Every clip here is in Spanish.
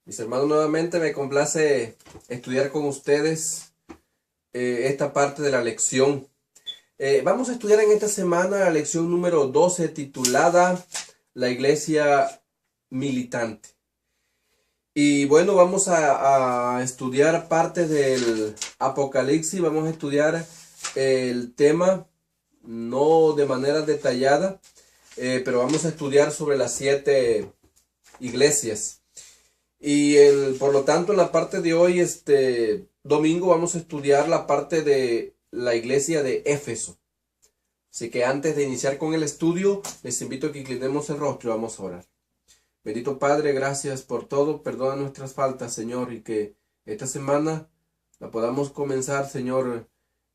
Mis hermanos, nuevamente me complace estudiar con ustedes esta parte de la lección. Vamos a estudiar en esta semana la lección número 12 titulada La Iglesia Militante. Y bueno, vamos a estudiar parte del Apocalipsis, vamos a estudiar el tema no de manera detallada, pero vamos a estudiar sobre las 7 iglesias. Y por lo tanto, en la parte de hoy, domingo, vamos a estudiar la parte de la iglesia de Éfeso. Así que antes de iniciar con el estudio, les invito a que inclinemos el rostro y vamos a orar. Bendito Padre, gracias por todo, perdona nuestras faltas, Señor, y que esta semana la podamos comenzar, Señor,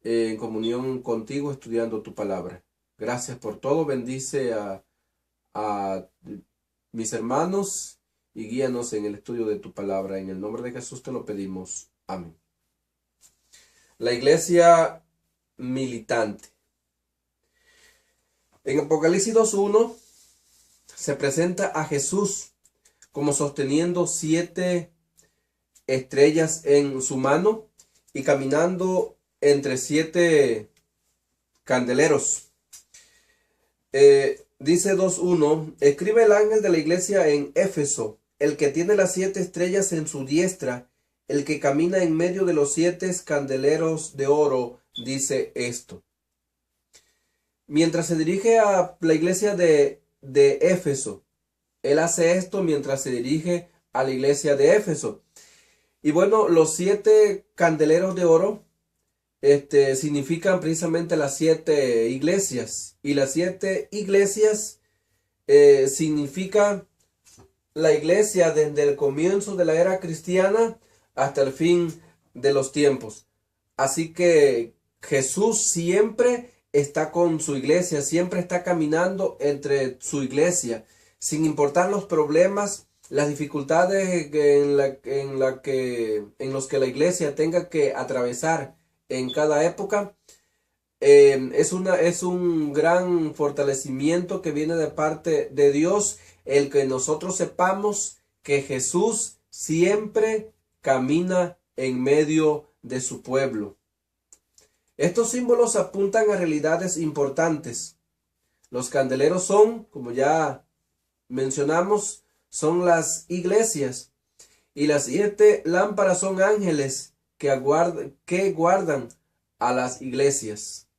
en comunión contigo, estudiando tu palabra. Gracias por todo, bendice a mis hermanos y guíanos en el estudio de tu palabra. En el nombre de Jesús te lo pedimos. Amén. La iglesia militante. En Apocalipsis 2:1 se presenta a Jesús como sosteniendo 7 estrellas en su mano y caminando entre 7 candeleros. Dice 2:1, escribe el ángel de la iglesia en Éfeso, el que tiene las 7 estrellas en su diestra, el que camina en medio de los 7 candeleros de oro, dice esto. Mientras se dirige a la iglesia de Éfeso, él hace esto mientras se dirige a la iglesia de Éfeso. Y bueno, los 7 candeleros de oro significan precisamente las 7 iglesias. Y las 7 iglesias significan la iglesia desde el comienzo de la era cristiana hasta el fin de los tiempos. Así que Jesús siempre está con su iglesia, siempre está caminando entre su iglesia, sin importar los problemas, las dificultades en los que la iglesia tenga que atravesar en cada época. Es un gran fortalecimiento que viene de parte de Dios, el que nosotros sepamos que Jesús siempre camina en medio de su pueblo. Estos símbolos apuntan a realidades importantes. Los candeleros son, como ya mencionamos, son las iglesias, y las 7 lámparas son ángeles que guardan a las iglesias.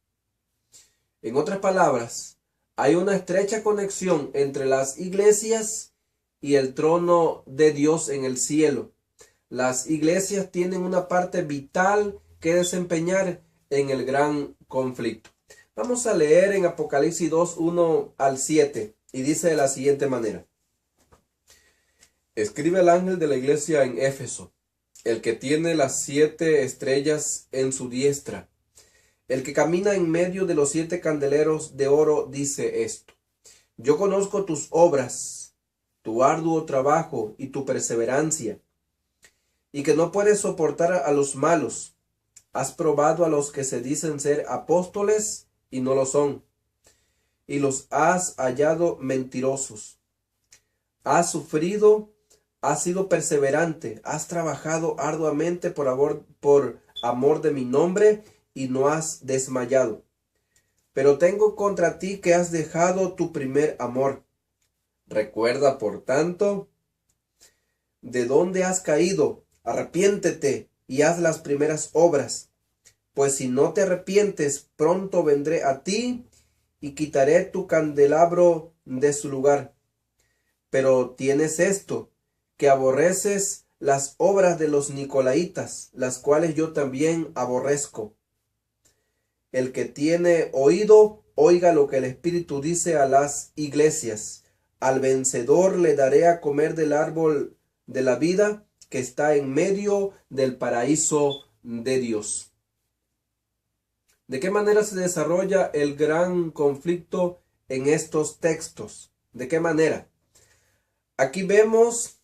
En otras palabras, hay una estrecha conexión entre las iglesias y el trono de Dios en el cielo. Las iglesias tienen una parte vital que desempeñar en el gran conflicto. Vamos a leer en Apocalipsis 2:1 al 7 y dice de la siguiente manera. Escribe el ángel de la iglesia en Éfeso, el que tiene las 7 estrellas en su diestra, el que camina en medio de los 7 candeleros de oro, dice esto. Yo conozco tus obras, tu arduo trabajo y tu perseverancia, y que no puedes soportar a los malos. Has probado a los que se dicen ser apóstoles y no lo son, y los has hallado mentirosos. Has sufrido, has sido perseverante, has trabajado arduamente por amor de mi nombre y no has desmayado. Pero tengo contra ti que has dejado tu primer amor. Recuerda, por tanto, de dónde has caído, arrepiéntete y haz las primeras obras, pues si no te arrepientes, pronto vendré a ti y quitaré tu candelabro de su lugar. Pero tienes esto, que aborreces las obras de los nicolaítas, las cuales yo también aborrezco. El que tiene oído, oiga lo que el Espíritu dice a las iglesias. Al vencedor le daré a comer del árbol de la vida que está en medio del paraíso de Dios. ¿De qué manera se desarrolla el gran conflicto en estos textos? ¿De qué manera? Aquí vemos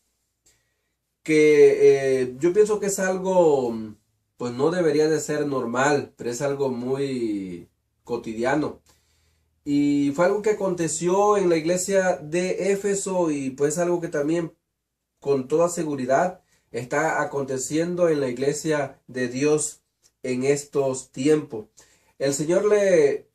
que yo pienso que es algo, pues no debería de ser normal, pero es algo muy cotidiano. Y fue algo que aconteció en la iglesia de Éfeso y pues algo que también con toda seguridad está aconteciendo en la iglesia de Dios en estos tiempos. El Señor le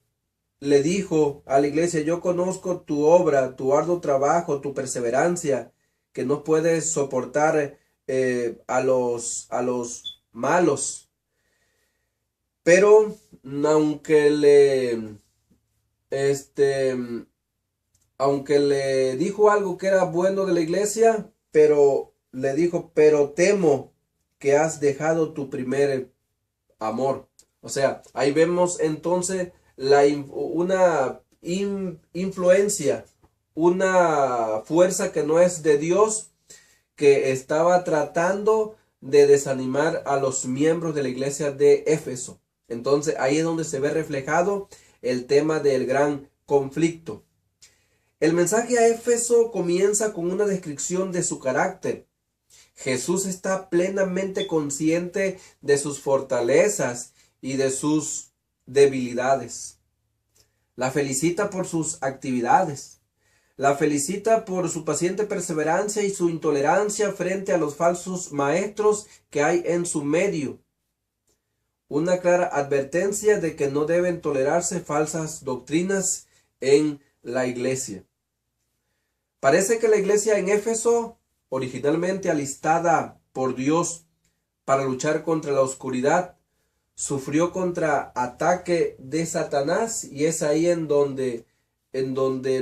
dijo a la iglesia: yo conozco tu obra, tu arduo trabajo, tu perseverancia, que no puedes soportar a los malos. Pero aunque este, aunque le dijo algo que era bueno de la iglesia, pero le dijo: pero temo que has dejado tu primer amor. O sea, ahí vemos entonces una influencia, una fuerza que no es de Dios, que estaba tratando de desanimar a los miembros de la iglesia de Éfeso. Entonces ahí es donde se ve reflejado el tema del gran conflicto. El mensaje a Éfeso comienza con una descripción de su carácter. Jesús está plenamente consciente de sus fortalezas y de sus debilidades. La felicita por sus actividades. La felicita por su paciente perseverancia y su intolerancia frente a los falsos maestros que hay en su medio. Una clara advertencia de que no deben tolerarse falsas doctrinas en la iglesia. Parece que la iglesia en Éfeso, originalmente alistada por Dios para luchar contra la oscuridad, sufrió contra ataque de Satanás, y es ahí en donde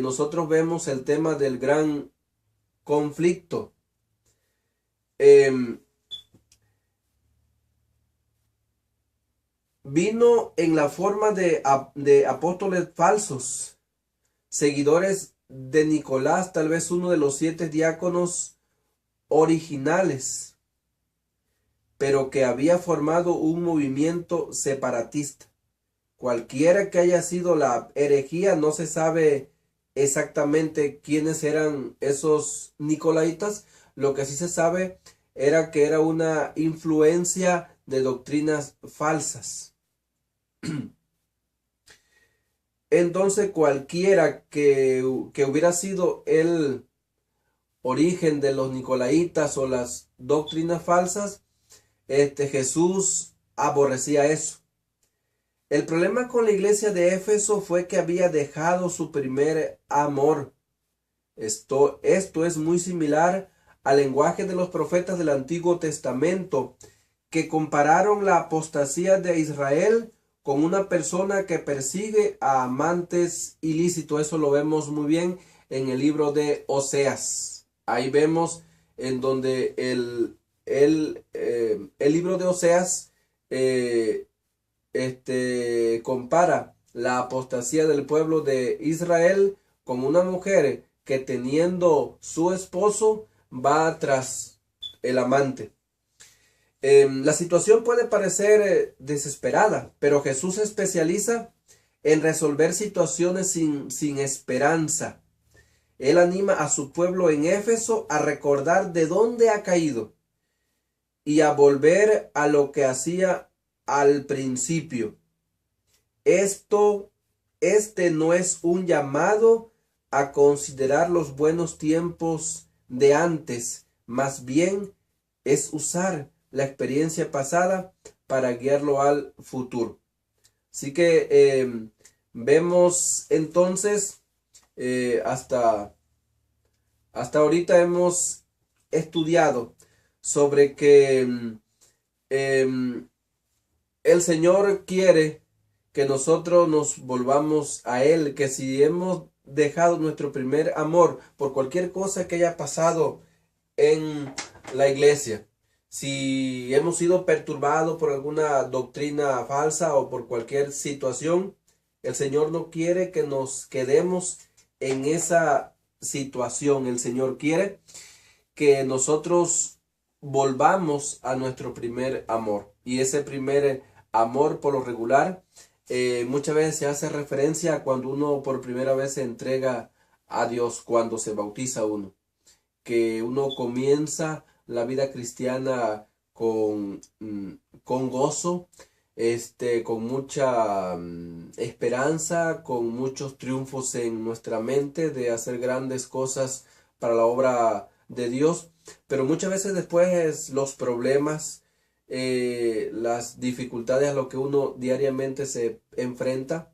nosotros vemos el tema del gran conflicto. Vino en la forma de apóstoles falsos, seguidores de Nicolás, tal vez uno de los 7 diáconos originales, pero que había formado un movimiento separatista. Cualquiera que haya sido la herejía, no se sabe exactamente quiénes eran esos nicolaitas. Lo que sí se sabe era que era una influencia de doctrinas falsas. Entonces cualquiera que hubiera sido el origen de los nicolaitas o las doctrinas falsas, Jesús aborrecía eso. El problema con la iglesia de Éfeso fue que había dejado su primer amor. Esto es muy similar al lenguaje de los profetas del Antiguo Testamento, que compararon la apostasía de Israel con una persona que persigue a amantes ilícitos. Eso lo vemos muy bien en el libro de Oseas. Ahí vemos en donde el libro de Oseas compara la apostasía del pueblo de Israel con una mujer que, teniendo su esposo, va tras el amante. La situación puede parecer desesperada, pero Jesús se especializa en resolver situaciones sin esperanza. Él anima a su pueblo en Éfeso a recordar de dónde ha caído y a volver a lo que hacía al principio. Este no es un llamado a considerar los buenos tiempos de antes, más bien es usar la experiencia pasada para guiarlo al futuro. Así que vemos entonces, hasta ahorita hemos estudiado sobre que el Señor quiere que nosotros nos volvamos a Él, que si hemos dejado nuestro primer amor por cualquier cosa que haya pasado en la iglesia, si hemos sido perturbados por alguna doctrina falsa o por cualquier situación, el Señor no quiere que nos quedemos en esa situación. El Señor quiere que nosotros volvamos a nuestro primer amor. Y ese primer amor, por lo regular, muchas veces se hace referencia a cuando uno por primera vez se entrega a Dios, cuando se bautiza uno, que uno comienza la vida cristiana con gozo, con mucha esperanza, con muchos triunfos en nuestra mente de hacer grandes cosas para la obra de Dios, pero muchas veces después los problemas, las dificultades a lo que uno diariamente se enfrenta,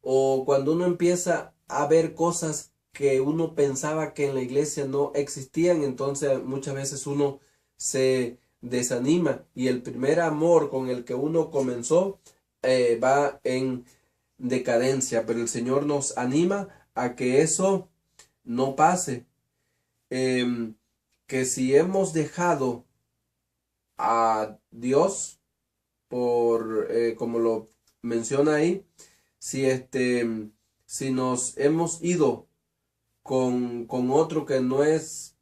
o cuando uno empieza a ver cosas que uno pensaba que en la iglesia no existían, entonces muchas veces uno se desanima y el primer amor con el que uno comenzó va en decadencia, pero el Señor nos anima a que eso no pase, em, que si hemos dejado a Dios por, como lo menciona ahí, si si nos hemos ido con otro que no es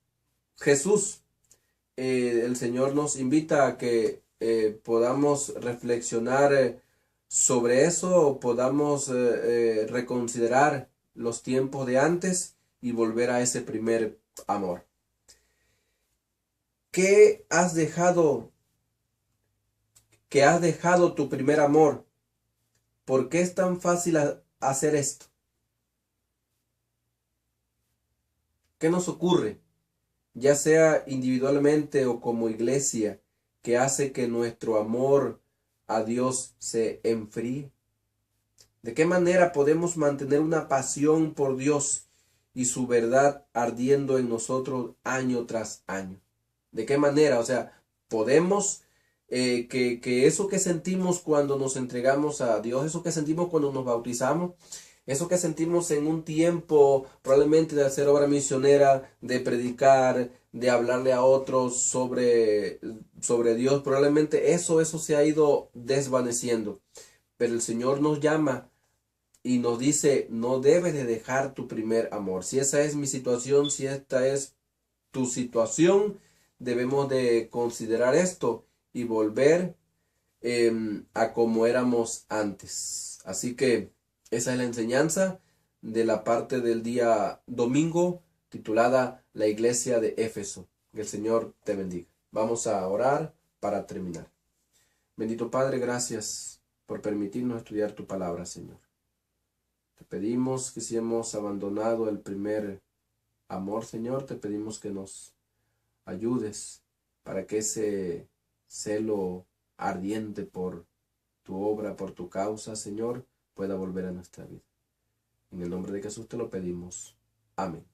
Jesús, el Señor nos invita a que podamos reflexionar sobre eso, podamos reconsiderar los tiempos de antes y volver a ese primer amor. ¿Qué has dejado? ¿Que has dejado tu primer amor? ¿Por qué es tan fácil hacer esto? ¿Qué nos ocurre, ya sea individualmente o como iglesia, que hace que nuestro amor a Dios se enfríe? ¿De qué manera podemos mantener una pasión por Dios y su verdad ardiendo en nosotros año tras año? ¿De qué manera? O sea, podemos que eso que sentimos cuando nos entregamos a Dios, eso que sentimos cuando nos bautizamos, eso que sentimos en un tiempo probablemente de hacer obra misionera, de predicar, de hablarle a otros sobre Dios, probablemente eso se ha ido desvaneciendo. Pero el Señor nos llama y nos dice, no debes de dejar tu primer amor. Si esa es mi situación, si esta es tu situación, debemos de considerar esto y volver a como éramos antes. Así que esa es la enseñanza de la parte del día domingo titulada La Iglesia de Éfeso. Que el Señor te bendiga. Vamos a orar para terminar. Bendito Padre, gracias por permitirnos estudiar tu palabra, Señor. Te pedimos que si hemos abandonado el primer amor, Señor, te pedimos que nos ayudes para que ese celo ardiente por tu obra, por tu causa, Señor, pueda volver a nuestra vida. En el nombre de Jesús te lo pedimos. Amén.